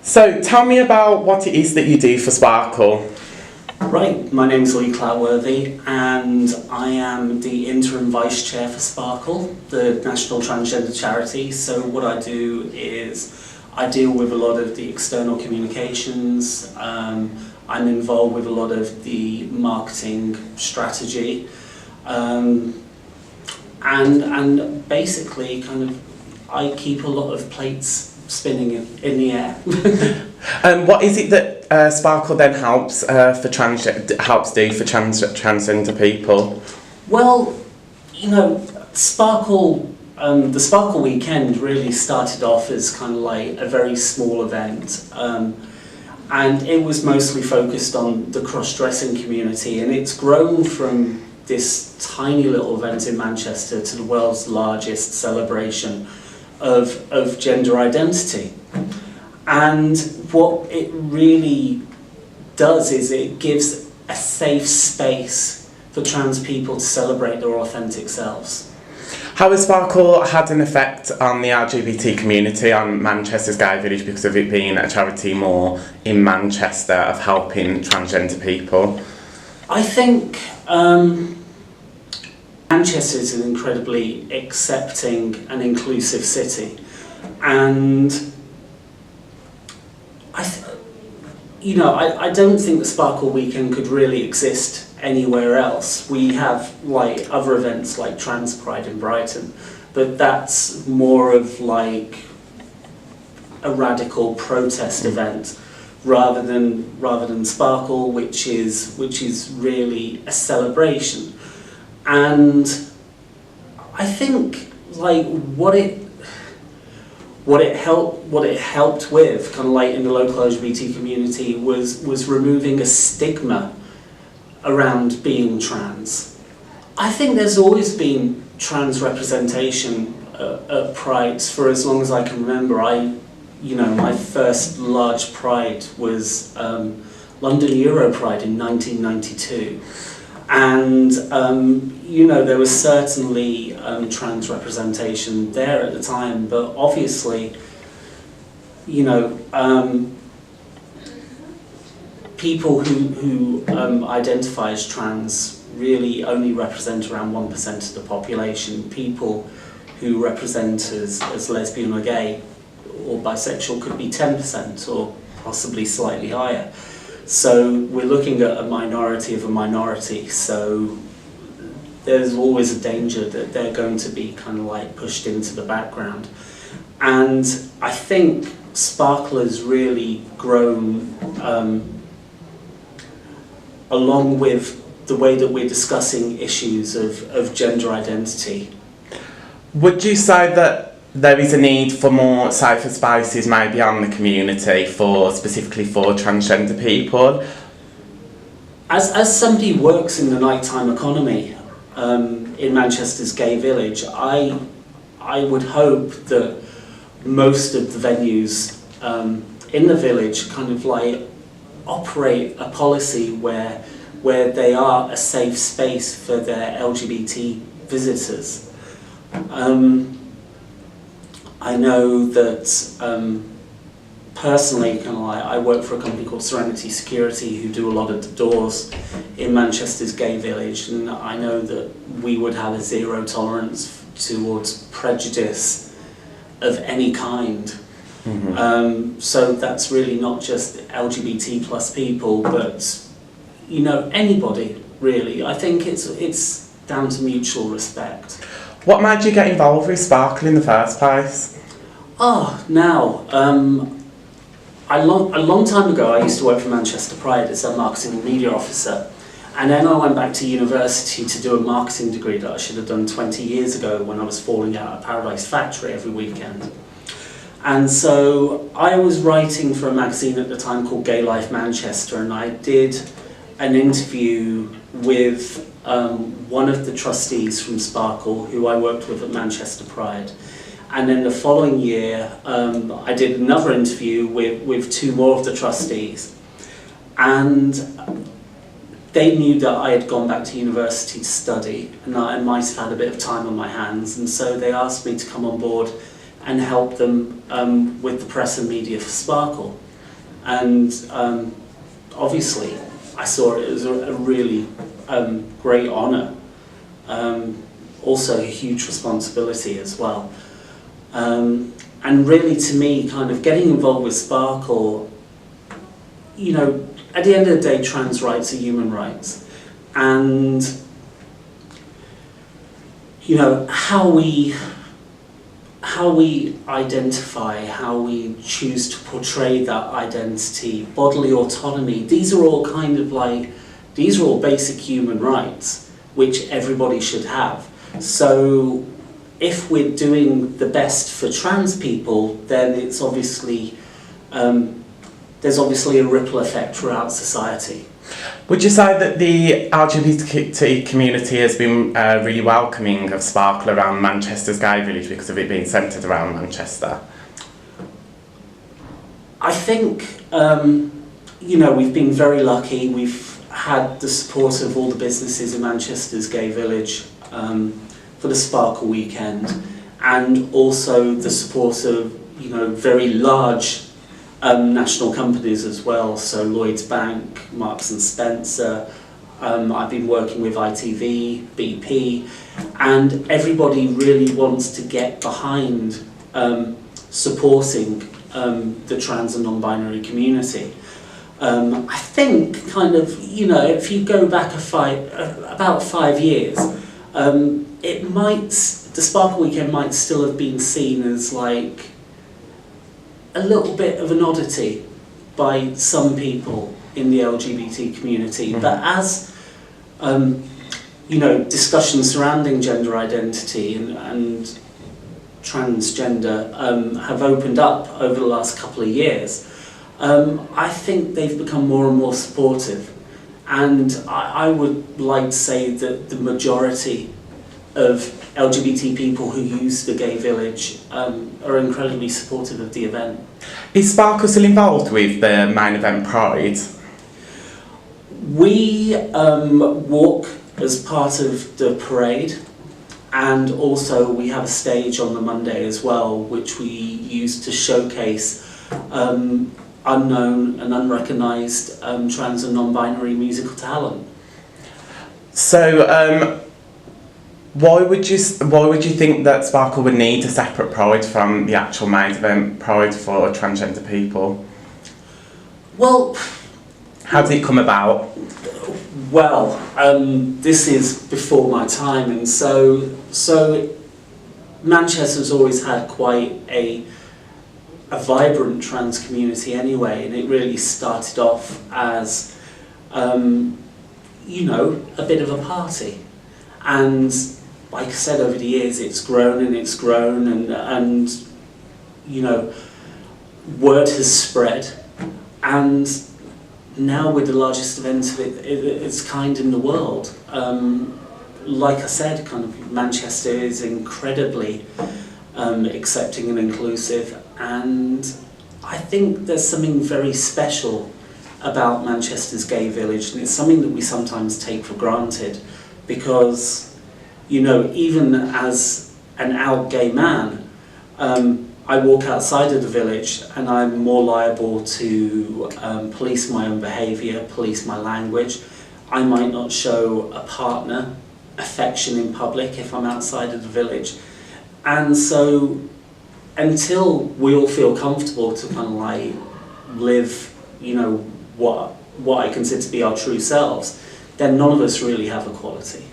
So tell me about what it is that you do for Sparkle. Right, my name's Lee Cloutworthy and I am the interim vice chair for Sparkle, the national transgender charity. So what I do is I deal with a lot of the external communications. I'm involved with a lot of the marketing strategy, and basically kind of I keep a lot of plates spinning in the air. What is it that Sparkle then helps do for transgender people? Well, you know, Sparkle, the Sparkle weekend really started off as kind of like a very small event, and it was mostly focused on the cross-dressing community, and it's grown from this tiny little event in Manchester to the world's largest celebration of gender identity. And what it really does is it gives a safe space for trans people to celebrate their authentic selves. How has Sparkle had an effect on the LGBT community, on Manchester's Gay Village, because of it being a charity more in Manchester of helping transgender people? I think Manchester is an incredibly accepting and inclusive city, and I don't think the Sparkle Weekend could really exist anywhere else. We have like other events like Trans Pride in Brighton, but that's more of like a radical protest event rather than Sparkle, which is really a celebration. And I think like what it helped with, kind of like in the local LGBT community, was removing a stigma around being trans. I think there's always been trans representation at Prides for as long as I can remember. My first large Pride was London Euro Pride in 1992. And there was certainly trans representation there at the time, but obviously, people who identify as trans really only represent around 1% of the population. People who represent as lesbian or gay or bisexual could be 10% or possibly slightly higher. So we're looking at a minority of a minority, so there's always a danger that they're going to be kind of like pushed into the background. And I think Sparkle has really grown along with the way that we're discussing issues of gender identity. Would you say that there is a need for more safer spaces maybe on the community, specifically for transgender people? As somebody who works in the nighttime economy in Manchester's Gay Village, I would hope that most of the venues in the village kind of like operate a policy where they are a safe space for their LGBT visitors. I know that personally, kind of like, I work for a company called Serenity Security who do a lot of the doors in Manchester's Gay Village, and I know that we would have a zero tolerance towards prejudice of any kind. Mm-hmm. So that's really not just LGBT plus people, but anybody really. I think it's down to mutual respect. What made you get involved with Sparkle in the first place? A long time ago I used to work for Manchester Pride as a marketing and media officer, and then I went back to university to do a marketing degree that I should have done 20 years ago when I was falling out at Paradise Factory every weekend. And so I was writing for a magazine at the time called Gay Life Manchester, and I did an interview with one of the trustees from Sparkle who I worked with at Manchester Pride. And then the following year I did another interview with two more of the trustees, and they knew that I had gone back to university to study and I might have had a bit of time on my hands, and so they asked me to come on board and help them with the press and media for Sparkle. And obviously I saw it as a really great honour, also a huge responsibility as well. And really, to me, kind of getting involved with Sparkle, you know, at the end of the day, trans rights are human rights. And, you know, how we identify, how we choose to portray that identity, bodily autonomy, these are all kind of like, these are all basic human rights, which everybody should have. So if we're doing the best for trans people, then it's obviously, there's obviously a ripple effect throughout society. Would you say that the LGBT community has been really welcoming of Sparkle around Manchester's gay village because of it being centred around Manchester? I think, you know, we've been very lucky. We've had the support of all the businesses in Manchester's gay village for the Sparkle weekend, and also the support of, you know, very large national companies as well, so Lloyds Bank, Marks and Spencer. I've been working with ITV, BP, and everybody really wants to get behind supporting the trans and non-binary community. I think kind of, you know, if you go back about 5 years, it might, the Sparkle weekend might still have been seen as like a little bit of an oddity by some people in the LGBT community. Mm-hmm. But as you know, discussions surrounding gender identity and transgender have opened up over the last couple of years, I think they've become more and more supportive. And I would like to say that the majority of LGBT people who use the gay village are incredibly supportive of the event. Is Sparkle still involved with the main event Pride? We walk as part of the parade, and also we have a stage on the Monday as well, which we use to showcase unknown and unrecognised trans and non-binary musical talent. So, why would you think that Sparkle would need a separate Pride from the actual main event Pride for transgender people? Well, how did it come about? Well, this is before my time, and so Manchester's always had quite a vibrant trans community anyway, and it really started off as you know, a bit of a party. And like I said, over the years it's grown and it's grown, and you know, word has spread, and now we're the largest event of its kind in the world. Like I said, kind of Manchester is incredibly accepting and inclusive, and I think there's something very special about Manchester's gay village, and it's something that we sometimes take for granted. Because, you know, even as an out gay man, I walk outside of the village and I'm more liable to police my own behaviour, police my language. I might not show a partner affection in public if I'm outside of the village. And so, until we all feel comfortable to kind of like live, you know, what I consider to be our true selves, then none of us really have equality.